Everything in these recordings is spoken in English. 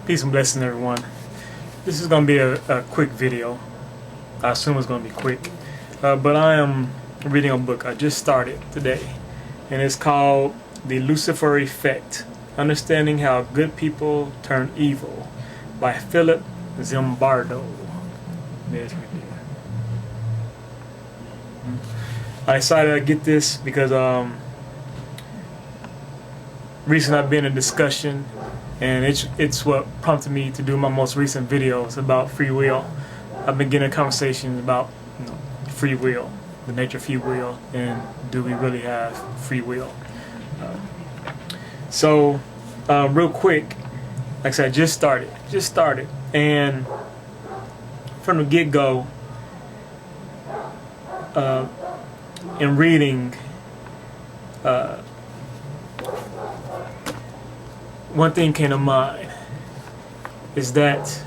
Peace and blessings, everyone. This is going to be a quick video. I assume it's going to be quick. But I am reading a book I just started today. And it's called The Lucifer Effect, Understanding How Good People Turn Evil by Philip Zimbardo. There's right there. I decided to get this because recently I've been in a discussion, and it's what prompted me to do my most recent videos about free will. I've been getting conversations about free will, the nature of free will, and do we really have free will? So real quick, like I said, just started, and from the get-go, in reading, one thing came to mind is that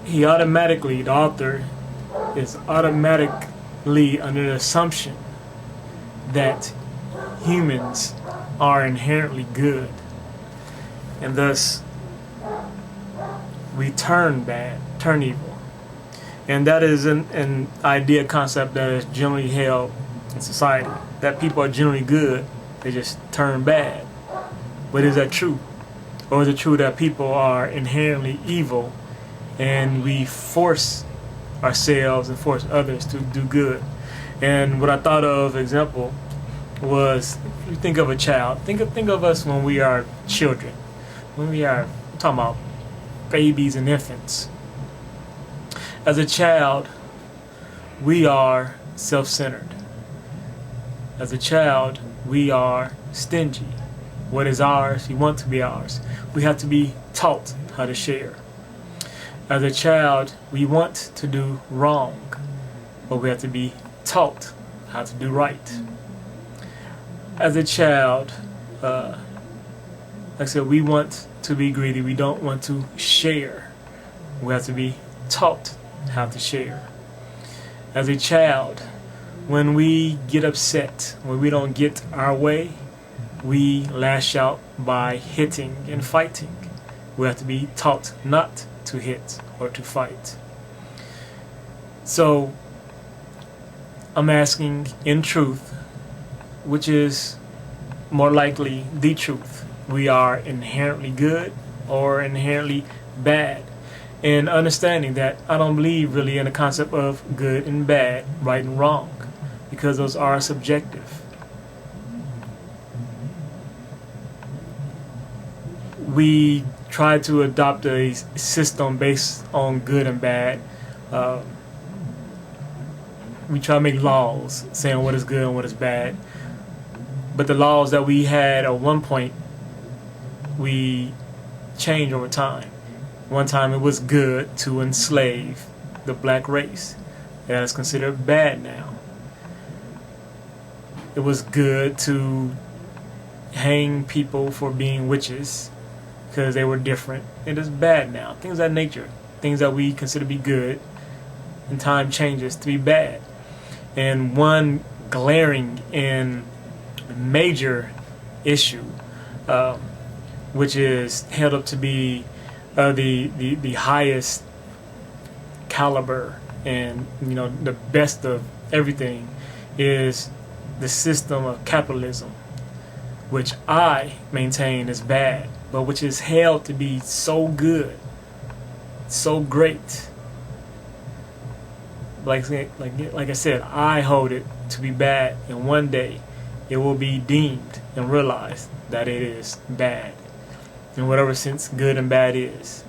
the author is automatically under the assumption that humans are inherently good, and thus we turn evil. And that is an idea, concept that is generally held in society, that people are generally good, they just turn bad. But is that true? Or is it true that people are inherently evil and we force ourselves and force others to do good? And what I thought of example was, if you think of a child, think of us when we are children. I'm talking about babies and infants. As a child, we are self-centered. As a child, we are stingy. What is ours, we want to be ours. We have to be taught how to share. As a child, we want to do wrong, but we have to be taught how to do right. As a child, like I said, we want to be greedy. We don't want to share. We have to be taught how to share. As a child, when we get upset, when we don't get our way, we lash out by hitting and fighting. We have to be taught not to hit or to fight. So I'm asking, in truth, which is more likely the truth? We are inherently good or inherently bad? And understanding that I don't believe really in the concept of good and bad, right and wrong, because those are subjective. We try to adopt a system based on good and bad. We try to make laws saying what is good and what is bad. But the laws that we had at one point, we change over time. One time it was good to enslave the black race. That is considered bad now. It was good to hang people for being witches because they were different. It is bad now. Things of that nature. Things that we consider to be good, and time changes to be bad. And one glaring and major issue, which is held up to be the highest caliber and the best of everything, is the system of capitalism, which I maintain is bad, but which is held to be so good, so great. Like I said, I hold it to be bad, and one day it will be deemed and realized that it is bad. In whatever sense good and bad is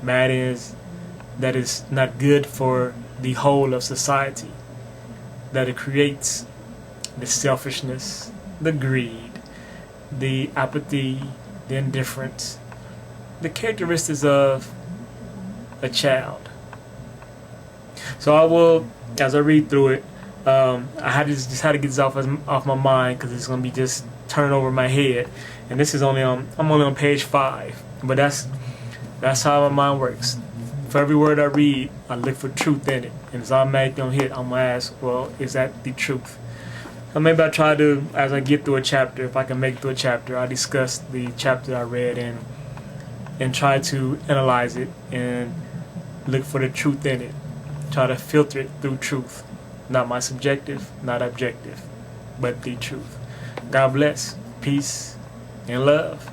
that is not good for the whole of society, that it creates the selfishness, the greed, the apathy, the indifference, the characteristics of a child. So I will, as I read through it, I had to get this off my mind because it's going to be just turning over my head. And this is I'm only on page 5, but that's how my mind works. For every word I read, I look for truth in it, and it's automatically gonna hit. I'm gonna ask, well, is that the truth? So maybe I try to, as I get through a chapter, if I can make it through a chapter, I discuss the chapter I read and and try to analyze it and look for the truth in it. Try to filter it through truth. Not my subjective, not objective, but the truth. God bless, peace, and love.